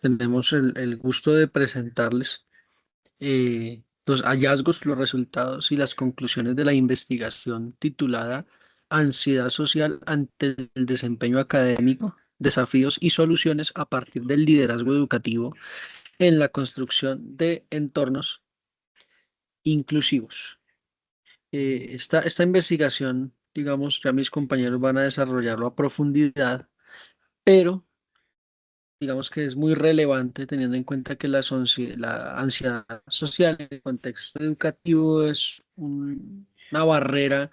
tenemos el gusto de presentarles los hallazgos, los resultados y las conclusiones de la investigación titulada Ansiedad social ante el desempeño académico, desafíos y soluciones a partir del liderazgo educativo en la construcción de entornos inclusivos. Esta investigación, digamos, ya mis compañeros van a desarrollarlo a profundidad, pero digamos que es muy relevante teniendo en cuenta que la ansiedad social en el contexto educativo es una barrera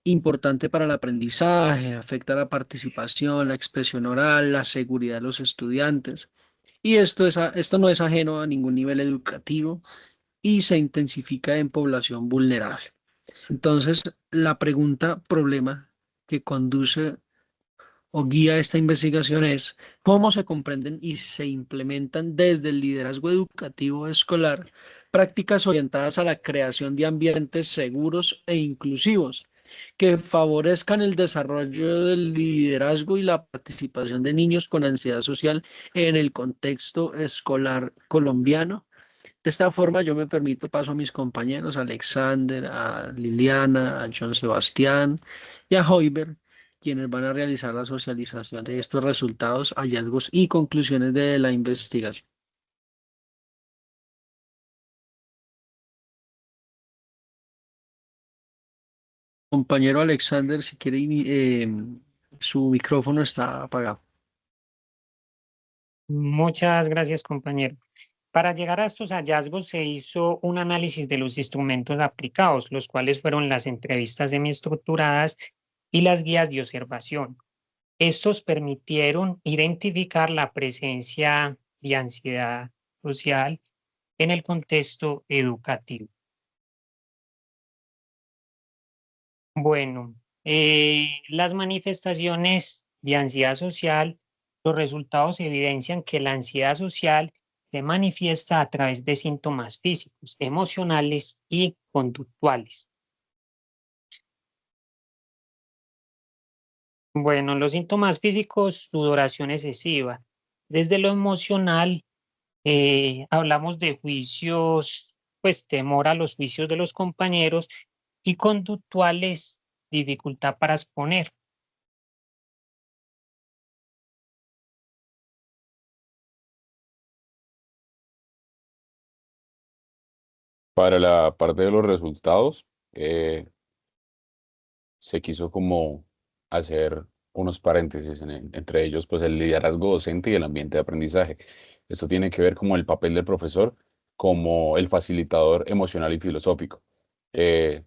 importante para el aprendizaje, afecta la participación, la expresión oral, la seguridad de los estudiantes. Y esto no es ajeno a ningún nivel educativo y se intensifica en población vulnerable. Entonces, la pregunta, problema que conduce o guía esta investigación es cómo se comprenden y se implementan desde el liderazgo educativo escolar prácticas orientadas a la creación de ambientes seguros e inclusivos que favorezcan el desarrollo del liderazgo y la participación de niños con ansiedad social en el contexto escolar colombiano. De esta forma, yo me permito paso a mis compañeros, a Alexander, a Liliana, a John Sebastián y a Hoiber, quienes van a realizar la socialización de estos resultados, hallazgos y conclusiones de la investigación. Compañero Alexander, si quiere, su micrófono está apagado. Muchas gracias, compañero. Para llegar a estos hallazgos se hizo un análisis de los instrumentos aplicados, los cuales fueron las entrevistas semiestructuradas y las guías de observación. Estos permitieron identificar la presencia de ansiedad social en el contexto educativo. Bueno, las manifestaciones de ansiedad social, los resultados evidencian que la ansiedad social se manifiesta a través de síntomas físicos, emocionales y conductuales. Bueno, los síntomas físicos, sudoración excesiva. Desde lo emocional, hablamos de juicios, pues temor a los juicios de los compañeros y conductuales, dificultad para exponer. Para la parte de los resultados, eh, se quiso como hacer unos paréntesis entre ellos, pues el liderazgo docente y el ambiente de aprendizaje. Esto tiene que ver como el papel del profesor, como el facilitador emocional y filosófico. Eh,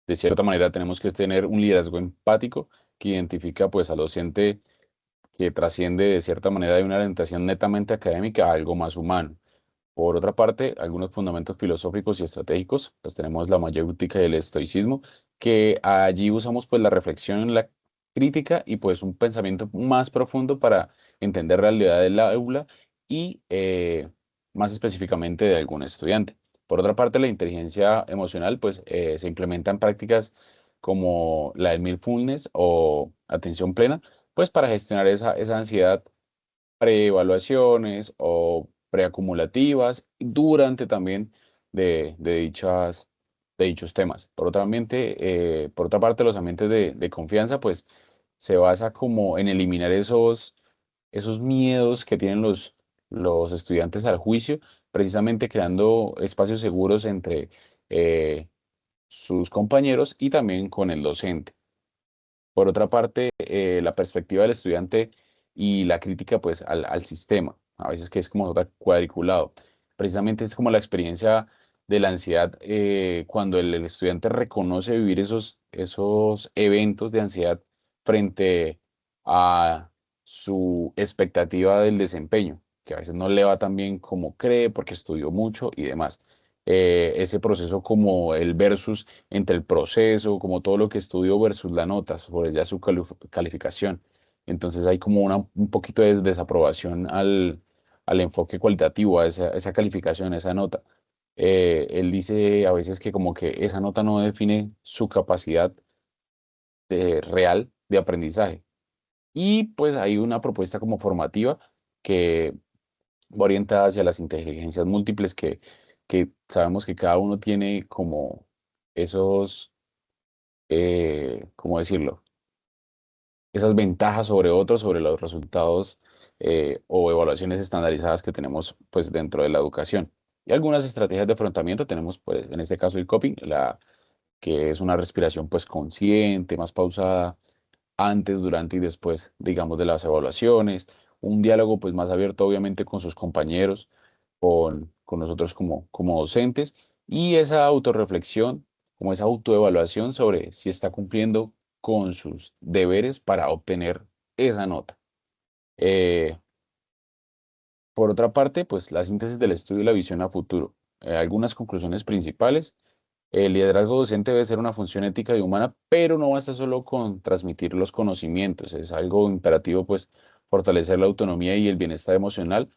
de cierta manera tenemos que tener un liderazgo empático que identifica pues al docente, que trasciende de cierta manera de una orientación netamente académica a algo más humano. Por otra parte, algunos fundamentos filosóficos y estratégicos, pues tenemos la mayéutica y el estoicismo, que allí usamos pues la reflexión, la crítica y pues un pensamiento más profundo para entender la realidad del aula y más específicamente de algún estudiante. Por otra parte, la inteligencia emocional pues se implementa en prácticas como la del mindfulness o atención plena, pues para gestionar esa ansiedad, preevaluaciones o preacumulativas durante también de dichos temas. Por otra parte, los ambientes de confianza, pues se basa como en eliminar esos miedos que tienen los estudiantes al juicio, precisamente creando espacios seguros entre eh, sus compañeros y también con el docente. Por otra parte, la perspectiva del estudiante y la crítica pues al sistema, a veces que es como está cuadriculado. Precisamente es como la experiencia de la ansiedad, cuando el estudiante reconoce vivir esos eventos de ansiedad frente a su expectativa del desempeño, que a veces no le va tan bien como cree porque estudió mucho y demás. Ese proceso como el versus entre el proceso, como todo lo que estudió versus la nota, sobre ya su calificación. Entonces hay como un poquito de desaprobación al enfoque cualitativo, a esa calificación, a esa nota. Él dice a veces que como que esa nota no define su capacidad real de aprendizaje. Y pues hay una propuesta como formativa que va orientada hacia las inteligencias múltiples que sabemos que cada uno tiene como esos, ¿cómo decirlo? Esas ventajas sobre otros, sobre los resultados o evaluaciones estandarizadas que tenemos pues dentro de la educación. Y algunas estrategias de afrontamiento tenemos pues en este caso el coping, que es una respiración pues consciente, más pausada, antes, durante y después, digamos, de las evaluaciones, un diálogo pues más abierto obviamente con sus compañeros, con nosotros como docentes y esa autorreflexión, como esa autoevaluación sobre si está cumpliendo con sus deberes para obtener esa nota. Eh, por otra parte, pues la síntesis del estudio y la visión a futuro. Algunas conclusiones principales. El liderazgo docente debe ser una función ética y humana, pero no basta solo con transmitir los conocimientos. Es algo imperativo, pues, fortalecer la autonomía y el bienestar emocional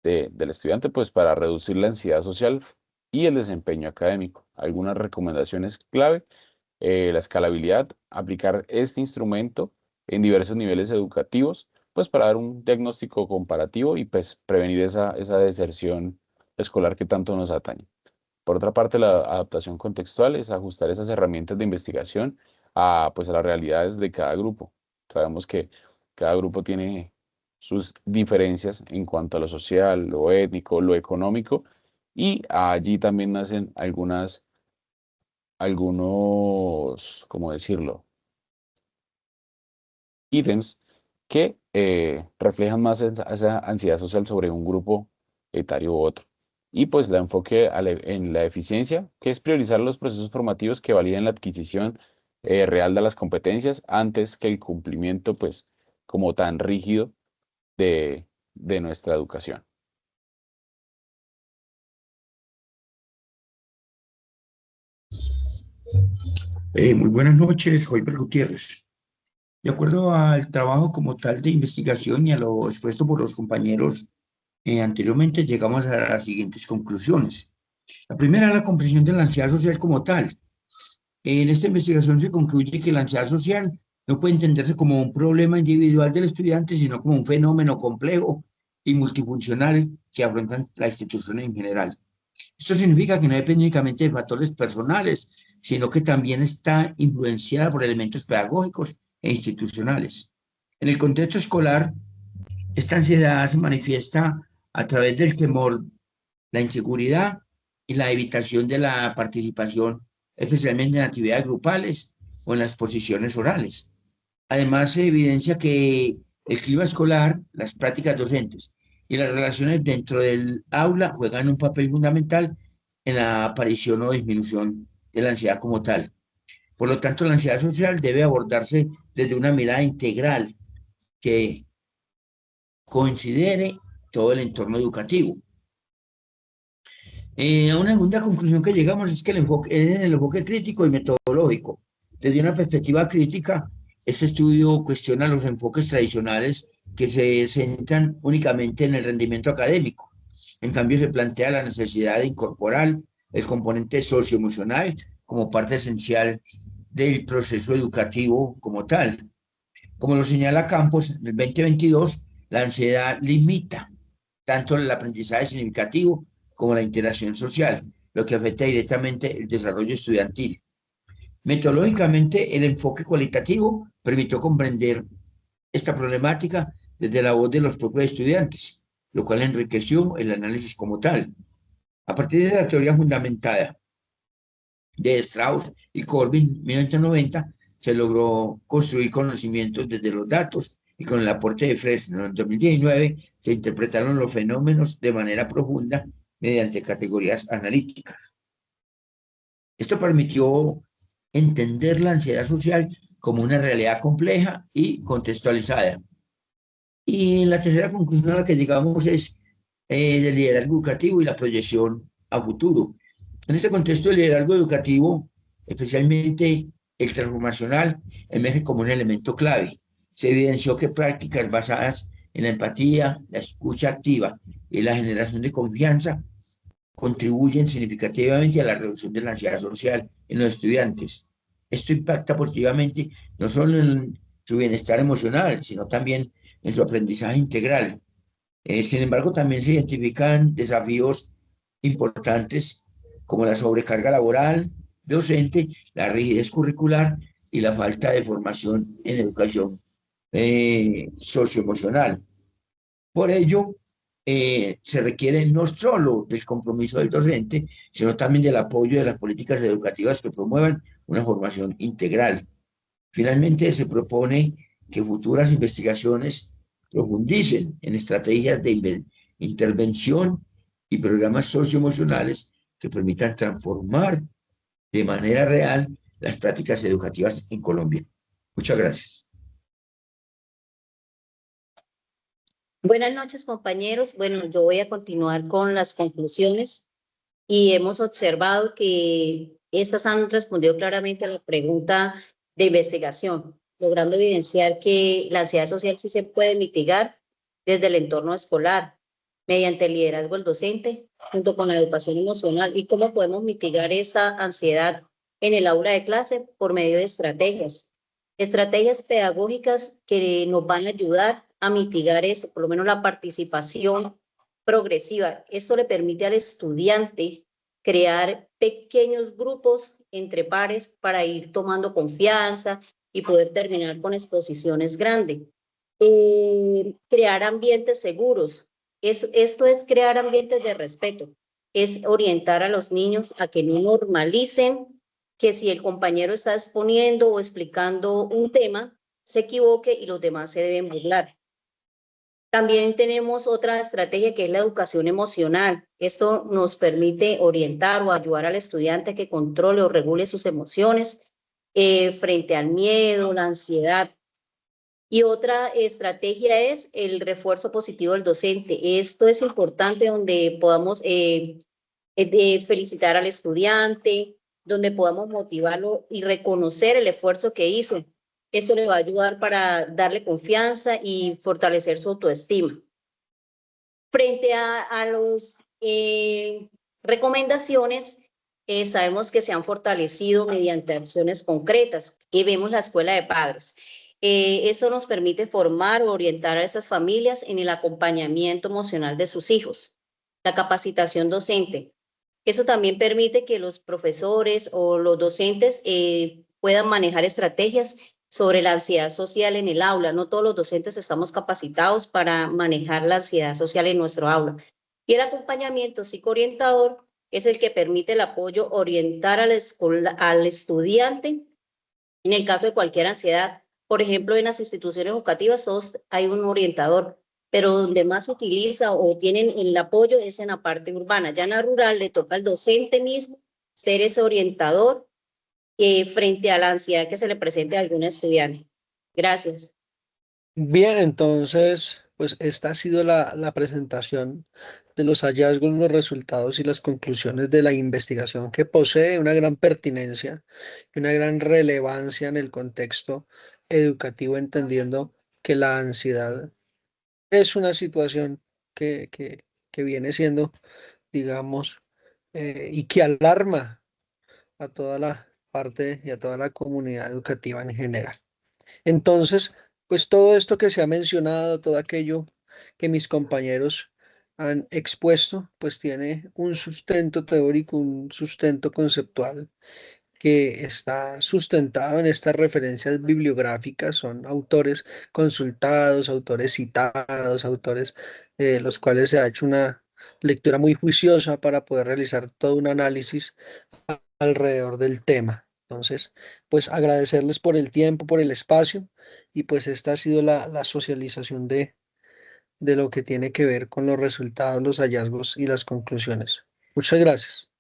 del estudiante, pues, para reducir la ansiedad social y el desempeño académico. Algunas recomendaciones clave: la escalabilidad, aplicar este instrumento en diversos niveles educativos, pues, para dar un diagnóstico comparativo y, pues, prevenir esa deserción escolar que tanto nos atañe. Por otra parte, la adaptación contextual es ajustar esas herramientas de investigación pues, a las realidades de cada grupo. Sabemos que cada grupo tiene sus diferencias en cuanto a lo social, lo étnico, lo económico, y allí también nacen ¿cómo decirlo? Ítems que reflejan más esa ansiedad social sobre un grupo etario u otro. Y pues la enfoque en la eficiencia, que es priorizar los procesos formativos que validen la adquisición real de las competencias antes que el cumplimiento, pues, como tan rígido de nuestra educación. Muy buenas noches, Joyper Gutiérrez. De acuerdo al trabajo como tal de investigación y a lo expuesto por los compañeros anteriormente, llegamos a las siguientes conclusiones. La primera es la comprensión de la ansiedad social como tal. En esta investigación se concluye que la ansiedad social no puede entenderse como un problema individual del estudiante, sino como un fenómeno complejo y multifuncional que afrontan la institución en general. Esto significa que no depende únicamente de factores personales, sino que también está influenciada por elementos pedagógicos e institucionales. En el contexto escolar, esta ansiedad se manifiesta a través del temor, la inseguridad y la evitación de la participación, especialmente en actividades grupales o en las exposiciones orales. Además, se evidencia que el clima escolar, las prácticas docentes y las relaciones dentro del aula juegan un papel fundamental en la aparición o disminución de la ansiedad como tal. Por lo tanto, la ansiedad social debe abordarse desde una mirada integral que considere todo el entorno educativo. A una segunda conclusión que llegamos es que el enfoque crítico y metodológico. Desde una perspectiva crítica, este estudio cuestiona los enfoques tradicionales que se centran únicamente en el rendimiento académico. En cambio, se plantea la necesidad de incorporar el componente socioemocional como parte esencial del proceso educativo como tal. Como lo señala Campos, en el 2022, la ansiedad limita tanto el aprendizaje significativo como la interacción social, lo que afecta directamente el desarrollo estudiantil. Metodológicamente, el enfoque cualitativo permitió comprender esta problemática desde la voz de los propios estudiantes, lo cual enriqueció el análisis como tal. A partir de la teoría fundamentada de Strauss y Corbin, 1990, se logró construir conocimientos desde los datos y con el aporte de Fresno en 2019 se interpretaron los fenómenos de manera profunda mediante categorías analíticas. Esto permitió entender la ansiedad social como una realidad compleja y contextualizada. Y la tercera conclusión a la que llegamos es el liderazgo educativo y la proyección a futuro. En este contexto, el liderazgo educativo, especialmente el transformacional, emerge como un elemento clave. Se evidenció que prácticas basadas en la empatía, la escucha activa y la generación de confianza contribuyen significativamente a la reducción de la ansiedad social en los estudiantes. Esto impacta positivamente no solo en su bienestar emocional, sino también en su aprendizaje integral. Sin embargo, también se identifican desafíos importantes como la sobrecarga laboral docente, la rigidez curricular y la falta de formación en educación socioemocional. Por ello, se requiere no solo del compromiso del docente, sino también del apoyo de las políticas educativas que promuevan una formación integral. Finalmente, se propone que futuras investigaciones profundicen en estrategias de intervención y programas socioemocionales que permitan transformar de manera real las prácticas educativas en Colombia. Muchas gracias. Buenas noches, compañeros. Bueno, yo voy a continuar con las conclusiones y hemos observado que estas han respondido claramente a la pregunta de investigación, logrando evidenciar que la ansiedad social sí se puede mitigar desde el entorno escolar, mediante el liderazgo del docente, junto con la educación emocional, y cómo podemos mitigar esa ansiedad en el aula de clase por medio de estrategias pedagógicas que nos van a ayudar a mitigar eso, por lo menos la participación progresiva. Esto le permite al estudiante crear pequeños grupos entre pares para ir tomando confianza y poder terminar con exposiciones grandes. Crear ambientes seguros. Esto es crear ambientes de respeto. Es orientar a los niños a que no normalicen que si el compañero está exponiendo o explicando un tema, se equivoque y los demás se deben burlar. También tenemos otra estrategia que es la educación emocional. Esto nos permite orientar o ayudar al estudiante a que controle o regule sus emociones frente al miedo, la ansiedad. Y otra estrategia es el refuerzo positivo del docente. Esto es importante donde podamos felicitar al estudiante, donde podamos motivarlo y reconocer el esfuerzo que hizo. Eso le va a ayudar para darle confianza y fortalecer su autoestima. Frente a las recomendaciones, sabemos que se han fortalecido mediante acciones concretas y vemos la escuela de padres. Eso nos permite formar o orientar a esas familias en el acompañamiento emocional de sus hijos. La capacitación docente. Eso también permite que los profesores o los docentes puedan manejar estrategias sobre la ansiedad social en el aula. No todos los docentes estamos capacitados para manejar la ansiedad social en nuestro aula. Y el acompañamiento psicoorientador es el que permite el apoyo, orientar al estudiante en el caso de cualquier ansiedad. Por ejemplo, en las instituciones educativas todos hay un orientador, pero donde más se utiliza o tienen el apoyo es en la parte urbana. Ya en la rural le toca al docente mismo ser ese orientador frente a la ansiedad que se le presente a algún estudiante. Gracias. Bien, entonces, pues esta ha sido la presentación de los hallazgos, los resultados y las conclusiones de la investigación, que posee una gran pertinencia y una gran relevancia en el contexto educativo, entendiendo que la ansiedad es una situación que viene siendo, digamos, y que alarma a toda la parte y a toda la comunidad educativa en general. Entonces, pues todo esto que se ha mencionado, todo aquello que mis compañeros han expuesto, pues tiene un sustento teórico, un sustento conceptual que está sustentado en estas referencias bibliográficas. Son autores consultados, autores citados, autores los cuales se ha hecho una lectura muy juiciosa para poder realizar todo un análisis alrededor del tema. Entonces, pues agradecerles por el tiempo, por el espacio, y pues esta ha sido la socialización de lo que tiene que ver con los resultados, los hallazgos y las conclusiones. Muchas gracias.